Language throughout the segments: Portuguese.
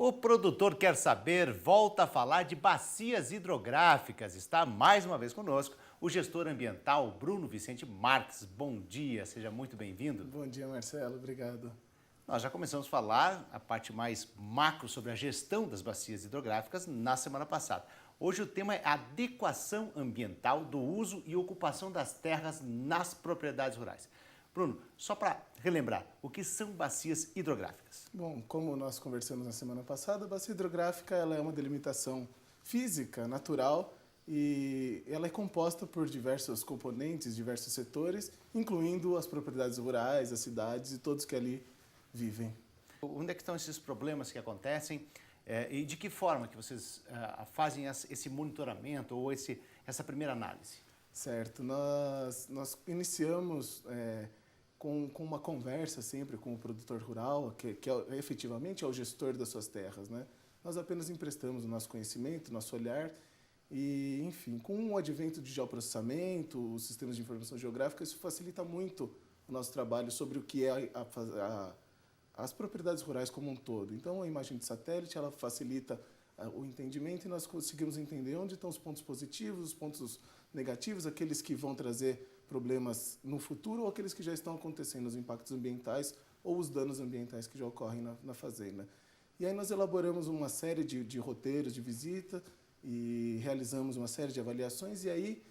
O Produtor Quer Saber volta a falar de bacias hidrográficas. Está mais uma vez conosco o gestor ambiental Bruno Vicente Marques. Bom dia, seja muito bem-vindo. Bom dia, Marcelo, obrigado. Nós já começamos a falar a parte mais macro sobre a gestão das bacias hidrográficas na semana passada. Hoje o tema é adequação ambiental do uso e ocupação das terras nas propriedades rurais. Bruno, só para relembrar, o que são bacias hidrográficas? Bom, como nós conversamos na semana passada, a bacia hidrográfica ela é uma delimitação física, natural, e ela é composta por diversos componentes, diversos setores, incluindo as propriedades rurais, as cidades e todos que ali vivem. Onde é que estão esses problemas que acontecem e de que forma que vocês fazem esse monitoramento ou essa primeira análise? Certo, nós iniciamos com uma conversa sempre com o produtor rural, que efetivamente é o gestor das suas terras, né? Nós apenas emprestamos o nosso conhecimento, o nosso olhar e, enfim, com o advento de geoprocessamento, os sistemas de informação geográfica, isso facilita muito o nosso trabalho sobre o que é as propriedades rurais como um todo. Então, a imagem de satélite, ela facilita o entendimento e nós conseguimos entender onde estão os pontos positivos, os pontos negativos, aqueles que vão trazer problemas no futuro ou aqueles que já estão acontecendo, os impactos ambientais ou os danos ambientais que já ocorrem na fazenda. E aí nós elaboramos uma série de roteiros de visita e realizamos uma série de avaliações e aí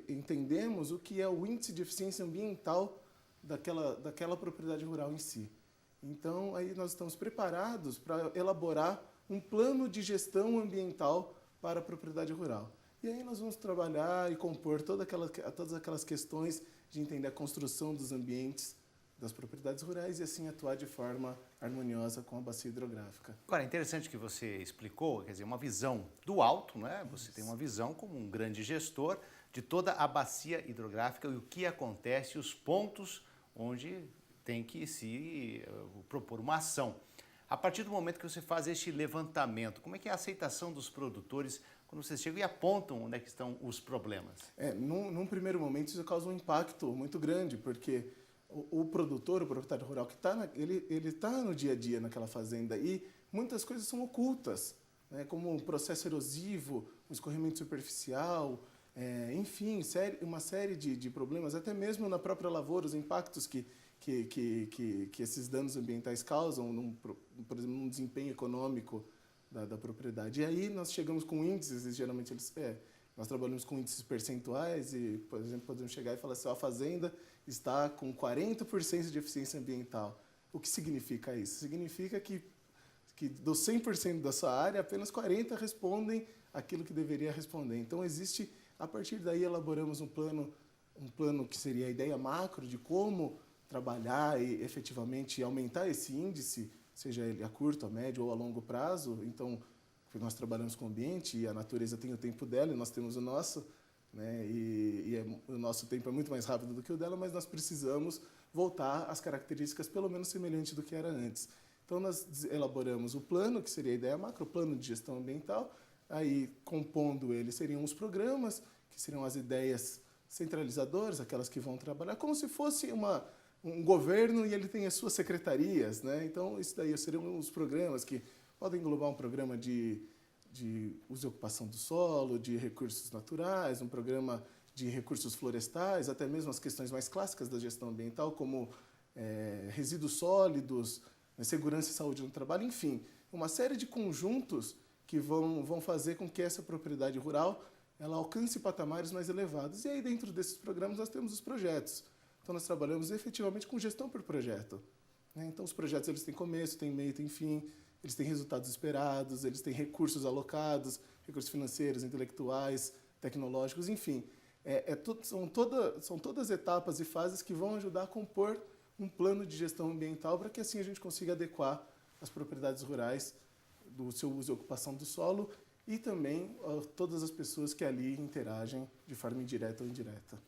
entendemos o que é o índice de eficiência ambiental daquela propriedade rural em si. Então, aí nós estamos preparados para elaborar um plano de gestão ambiental para a propriedade rural. E aí nós vamos trabalhar e compor todas aquelas questões de entender a construção dos ambientes das propriedades rurais e assim atuar de forma harmoniosa com a bacia hidrográfica. Agora, é interessante que você explicou, quer dizer, uma visão do alto, né? Você tem uma visão como um grande gestor de toda a bacia hidrográfica e o que acontece, os pontos onde tem que se propor uma ação. A partir do momento que você faz este levantamento, como é que é a aceitação dos produtores quando vocês chegam e apontam onde é que estão os problemas? Num primeiro momento isso causa um impacto muito grande, porque o produtor, o proprietário rural que ele está no dia a dia naquela fazenda e muitas coisas são ocultas, né, como um processo erosivo, um escorrimento superficial, enfim, uma série de problemas, até mesmo na própria lavoura, os impactos que esses danos ambientais causam, por exemplo, num desempenho econômico da propriedade. E aí nós chegamos com índices, e geralmente nós trabalhamos com índices percentuais e, por exemplo, podemos chegar e falar assim, a fazenda está com 40% de eficiência ambiental. O que significa isso? Significa que dos 100% da sua área, apenas 40% respondem aquilo que deveria responder. Então, a partir daí, elaboramos um plano que seria a ideia macro de como trabalhar e efetivamente aumentar esse índice, seja ele a curto, a médio ou a longo prazo. Então, nós trabalhamos com o ambiente e a natureza tem o tempo dela e nós temos o nosso, né? O nosso tempo é muito mais rápido do que o dela, mas nós precisamos voltar às características pelo menos semelhantes do que era antes. Então, nós elaboramos o plano, que seria a ideia macro, o plano de gestão ambiental, aí compondo ele seriam os programas, que seriam as ideias centralizadoras, aquelas que vão trabalhar, como se fosse um governo e ele tem as suas secretarias, né? Então, isso daí seriam os programas que podem englobar um programa de uso e ocupação do solo, de recursos naturais, um programa de recursos florestais, até mesmo as questões mais clássicas da gestão ambiental, como resíduos sólidos, segurança e saúde no trabalho, enfim, uma série de conjuntos que vão fazer com que essa propriedade rural ela alcance patamares mais elevados. E aí, dentro desses programas, nós temos os projetos. Então, nós trabalhamos efetivamente com gestão por projeto, né? Então, os projetos eles têm começo, têm meio, têm fim, eles têm resultados esperados, eles têm recursos alocados, recursos financeiros, intelectuais, tecnológicos, enfim. São todas etapas e fases que vão ajudar a compor um plano de gestão ambiental para que assim a gente consiga adequar as propriedades rurais do seu uso e ocupação do solo e também todas as pessoas que ali interagem de forma indireta ou indireta.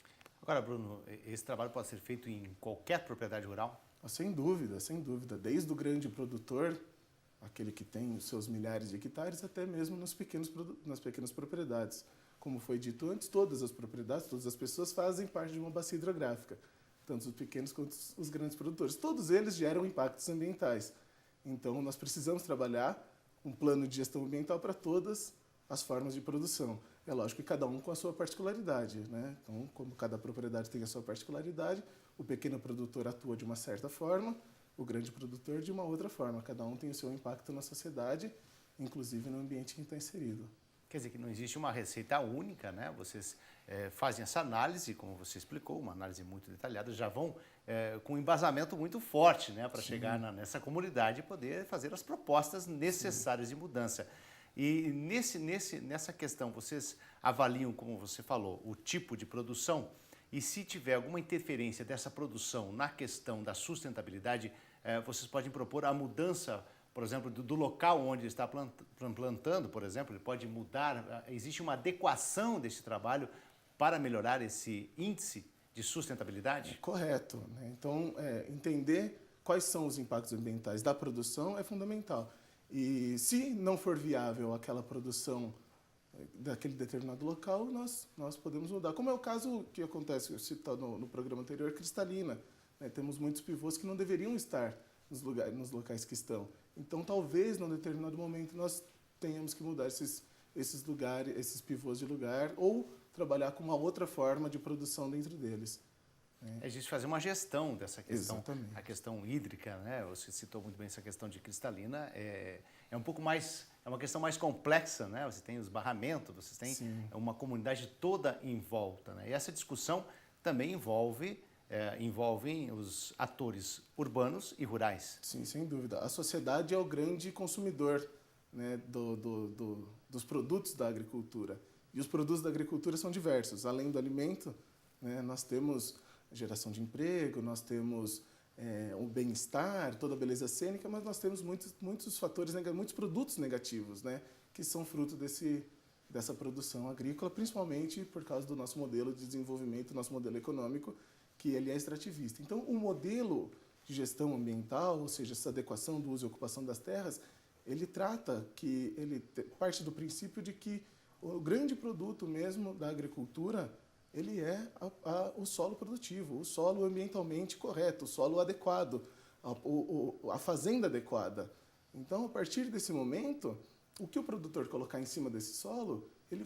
Agora, Bruno, esse trabalho pode ser feito em qualquer propriedade rural? Sem dúvida, sem dúvida. Desde o grande produtor, aquele que tem os seus milhares de hectares, até mesmo nas pequenas propriedades. Como foi dito antes, todas as propriedades, todas as pessoas fazem parte de uma bacia hidrográfica, tanto os pequenos quanto os grandes produtores. Todos eles geram impactos ambientais. Então, nós precisamos trabalhar um plano de gestão ambiental para todas as formas de produção. É lógico que cada um com a sua particularidade, né? Então, como cada propriedade tem a sua particularidade, o pequeno produtor atua de uma certa forma, o grande produtor de uma outra forma. Cada um tem o seu impacto na sociedade, inclusive no ambiente em que está inserido. Quer dizer que não existe uma receita única, né? Vocês fazem essa análise, como você explicou, uma análise muito detalhada, já vão com um embasamento muito forte, né? Para chegar nessa comunidade e poder fazer as propostas necessárias de mudança. E nessa questão, vocês avaliam, como você falou, o tipo de produção e se tiver alguma interferência dessa produção na questão da sustentabilidade, vocês podem propor a mudança, por exemplo, do local onde está plantando, por exemplo, ele pode mudar, existe uma adequação desse trabalho para melhorar esse índice de sustentabilidade? Correto, né? Então, entender quais são os impactos ambientais da produção é fundamental. E se não for viável aquela produção daquele determinado local, nós podemos mudar. Como é o caso que acontece, eu citado no programa anterior, Cristalina, né? Temos muitos pivôs que não deveriam estar nos locais que estão. Então, talvez, num determinado momento, nós tenhamos que mudar esses lugares, esses pivôs de lugar, ou trabalhar com uma outra forma de produção dentro deles. É a gente fazer uma gestão dessa questão, Exatamente. a questão hídrica, né? Você citou muito bem essa questão de Cristalina, é um pouco mais, é uma questão mais complexa, né? Você tem os barramentos, você tem uma comunidade toda em volta, né? E essa discussão também envolvem os atores urbanos e rurais. Sim, sem dúvida. A sociedade é o grande consumidor, né, dos produtos da agricultura. E os produtos da agricultura são diversos. Além do alimento, né, nós temos geração de emprego, nós temos o bem-estar, toda a beleza cênica, mas nós temos muitos fatores, muitos produtos negativos, né, que são fruto dessa produção agrícola, principalmente por causa do nosso modelo de desenvolvimento, nosso modelo econômico, que ele é extrativista. Então, o modelo de gestão ambiental, ou seja, essa adequação do uso e ocupação das terras, ele parte do princípio de que o grande produto mesmo da agricultura, ele é o solo produtivo, o solo ambientalmente correto, o solo adequado, a fazenda adequada. Então, a partir desse momento, o que o produtor colocar em cima desse solo, ele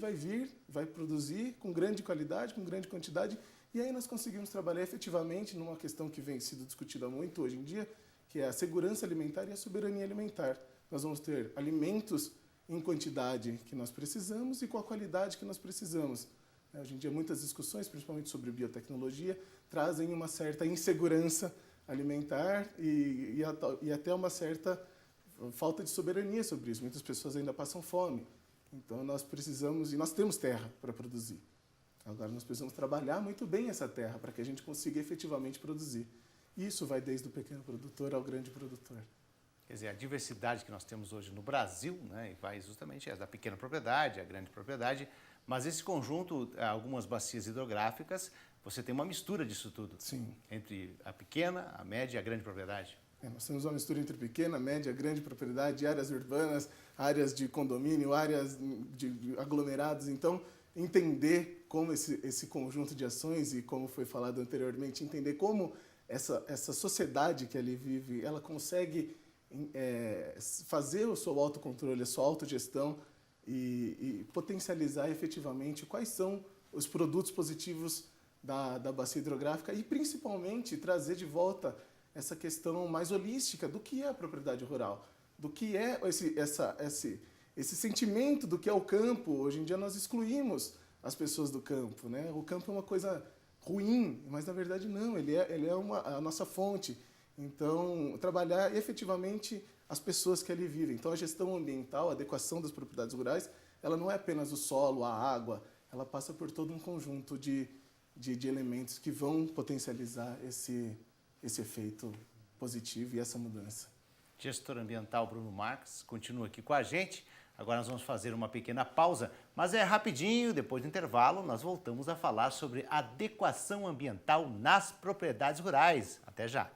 vai produzir com grande qualidade, com grande quantidade, e aí nós conseguimos trabalhar efetivamente numa questão que vem sido discutida muito hoje em dia, que é a segurança alimentar e a soberania alimentar. Nós vamos ter alimentos em quantidade que nós precisamos e com a qualidade que nós precisamos. Hoje em dia, muitas discussões, principalmente sobre biotecnologia, trazem uma certa insegurança alimentar e até uma certa falta de soberania sobre isso. Muitas pessoas ainda passam fome. Então, nós precisamos, e nós temos terra para produzir. Agora, nós precisamos trabalhar muito bem essa terra para que a gente consiga efetivamente produzir. Isso vai desde o pequeno produtor ao grande produtor. Quer dizer, a diversidade que nós temos hoje no Brasil, né, e vai justamente da pequena propriedade, a grande propriedade, mas esse conjunto, algumas bacias hidrográficas, você tem uma mistura disso tudo. Sim. Entre a pequena, a média e a grande propriedade. Nós temos uma mistura entre pequena, média, grande propriedade, áreas urbanas, áreas de condomínio, áreas de aglomerados. Então, entender como esse conjunto de ações e como foi falado anteriormente, entender como essa sociedade que ali vive, ela consegue fazer o seu autocontrole, a sua autogestão e potencializar efetivamente quais são os produtos positivos da bacia hidrográfica e, principalmente, trazer de volta essa questão mais holística do que é a propriedade rural, do que é esse sentimento do que é o campo. Hoje em dia nós excluímos as pessoas do campo, né? O campo é uma coisa ruim, mas na verdade não, ele é a nossa fonte. Então, trabalhar efetivamente as pessoas que ali vivem. Então, a gestão ambiental, a adequação das propriedades rurais, ela não é apenas o solo, a água, ela passa por todo um conjunto de elementos que vão potencializar esse efeito positivo e essa mudança. Gestor ambiental Bruno Marques continua aqui com a gente. Agora nós vamos fazer uma pequena pausa, mas é rapidinho, depois do intervalo nós voltamos a falar sobre adequação ambiental nas propriedades rurais. Até já!